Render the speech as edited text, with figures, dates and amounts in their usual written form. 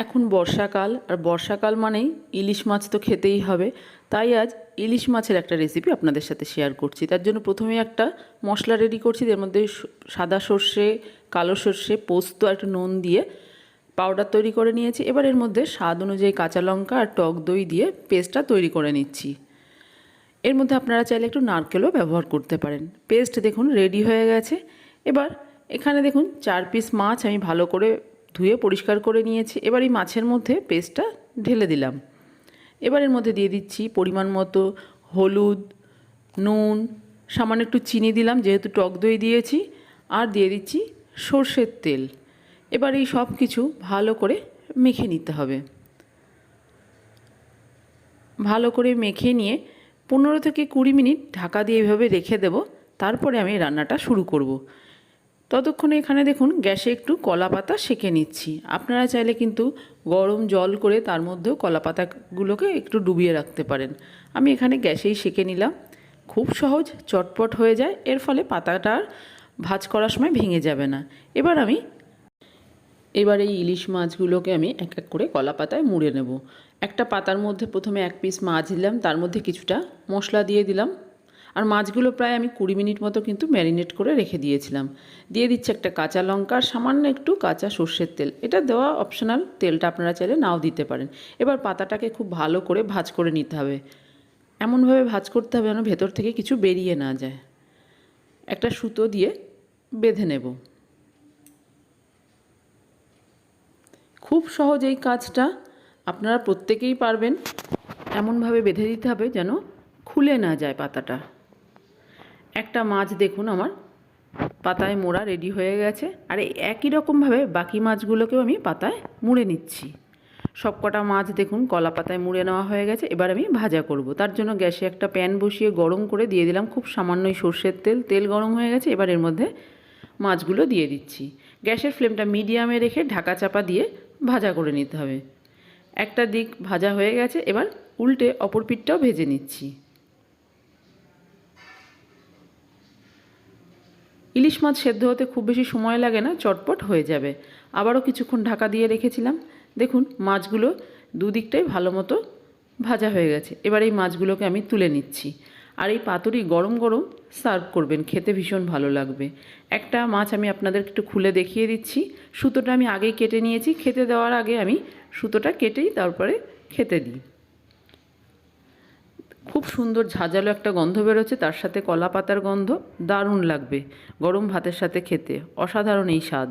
এখন বর্ষাকাল, আর বর্ষাকাল মানেই ইলিশ মাছ তো খেতেই হবে। তাই আজ ইলিশ মাছের একটা রেসিপি আপনাদের সাথে শেয়ার করছি। তার জন্য প্রথমে একটা মশলা রেডি করছি। এর মধ্যে সাদা সর্ষে, কালো সর্ষে, পোস্ত আর একটু নুন দিয়ে পাউডার তৈরি করে নিয়েছি। এবার এর মধ্যে স্বাদ অনুযায়ী কাঁচা লঙ্কা আর টক দই দিয়ে পেস্টটা তৈরি করে নিচ্ছি। এর মধ্যে আপনারা চাইলে একটু নারকেলও ব্যবহার করতে পারেন। পেস্ট দেখুন রেডি হয়ে গেছে। এবার এখানে দেখুন 4 পিস মাছ আমি ভালো করে ধুয়ে পরিষ্কার করে নিয়েছি। এবার এই মাছের মধ্যে পেস্টটা ঢেলে দিলাম। এবার এর মধ্যে দিয়ে দিচ্ছি পরিমাণ মতো হলুদ, নুন, সামান্য একটু চিনি দিলাম যেহেতু টক দই দিয়েছি, আর দিয়ে দিচ্ছি সর্ষের তেল। এবার এই সব কিছু ভালো করে মেখে নিতে হবে। ভালো করে মেখে নিয়ে 15 থেকে 20 মিনিট ঢাকা দিয়ে এভাবে রেখে দেব। তারপরে আমি রান্নাটা শুরু করব। ততক্ষণে এখানে দেখুন গ্যাসে একটু কলা পাতা সেঁকে নিচ্ছি। আপনারা চাইলে কিন্তু গরম জল করে তার মধ্যেও কলা পাতাগুলোকে একটু ডুবিয়ে রাখতে পারেন। আমি এখানে গ্যাসেই সেঁকে নিলাম। খুব সহজ, চটপট হয়ে যায়। এর ফলে পাতাটা আর ভাজ করার সময় ভেঙে যাবে না। এবার এই ইলিশ মাছগুলোকে আমি এক এক করে কলা পাতায় মুড়ে নেব। একটা পাতার মধ্যে প্রথমে 1 পিস মাছ দিলাম, তার মধ্যে কিছুটা মশলা দিয়ে দিলাম। আর মাছগুলো প্রায় আমি 20 মিনিট মতো কিন্তু ম্যারিনেট করে রেখে দিয়েছিলাম। দিয়ে দিচ্ছি একটা কাঁচা লঙ্কা আর সামান্য একটু কাঁচা সর্ষের তেল। এটা দেওয়া অপশনাল, তেলটা আপনারা চাইলে নাও দিতে পারেন। এবার পাতাটাকে খুব ভালো করে ভাজ করে নিতে হবে। এমনভাবে ভাজ করতে হবে যেন ভেতর থেকে কিছু বেরিয়ে না যায়। একটা সুতো দিয়ে বেঁধে নেব। খুব সহজ এই কাজটা, আপনারা প্রত্যেকেই পারবেন। এমনভাবে বেঁধে দিতে হবে যেন খুলে না যায় পাতাটা। একটা মাছ দেখুন আমার পাতায় মোড়া রেডি হয়ে গেছে। আর এই একই রকমভাবে বাকি মাছগুলোকেও আমি পাতায় মুড়ে নিচ্ছি। সবকটা মাছ দেখুন কলা পাতায় মুড়ে নেওয়া হয়ে গেছে। এবার আমি ভাজা করব। তার জন্য গ্যাসে একটা প্যান বসিয়ে গরম করে দিয়ে দিলাম খুব সামান্যই সর্ষের তেল। তেল গরম হয়ে গেছে। এবার এর মধ্যে মাছগুলো দিয়ে দিচ্ছি। গ্যাসের ফ্লেমটা মিডিয়ামে রেখে ঢাকা চাপা দিয়ে ভাজা করে নিতে হবে। একটা দিক ভাজা হয়ে গেছে। এবার উল্টে অপর পিঠটাও ভেজে নিচ্ছি। ইলিশ মাছ সেদ্ধ হতে খুব বেশি সময় লাগে না, চটপট হয়ে যাবে। আবারও কিছুক্ষণ ঢাকা দিয়ে রেখেছিলাম। দেখুন মাছগুলো দুদিকটাই ভালো মতো ভাজা হয়ে গেছে। এবার এই মাছগুলোকে আমি তুলে নিচ্ছি। আর এই পাতুরি গরম গরম সার্ভ করবেন, খেতে ভীষণ ভালো লাগবে। একটা মাছ আমি আপনাদের একটু খুলে দেখিয়ে দিচ্ছি। সুতোটা আমি আগেই কেটে নিয়েছি। খেতে দেওয়ার আগে আমি সুতোটা কেটেই তারপরে খেতে দিই। খুব সুন্দর ঝাঁঝালো একটা গন্ধ বেরোচ্ছে, তার সাথে কলা পাতার গন্ধ, দারুণ লাগবে গরম ভাতের সাথে খেতে। অসাধারণ এই স্বাদ।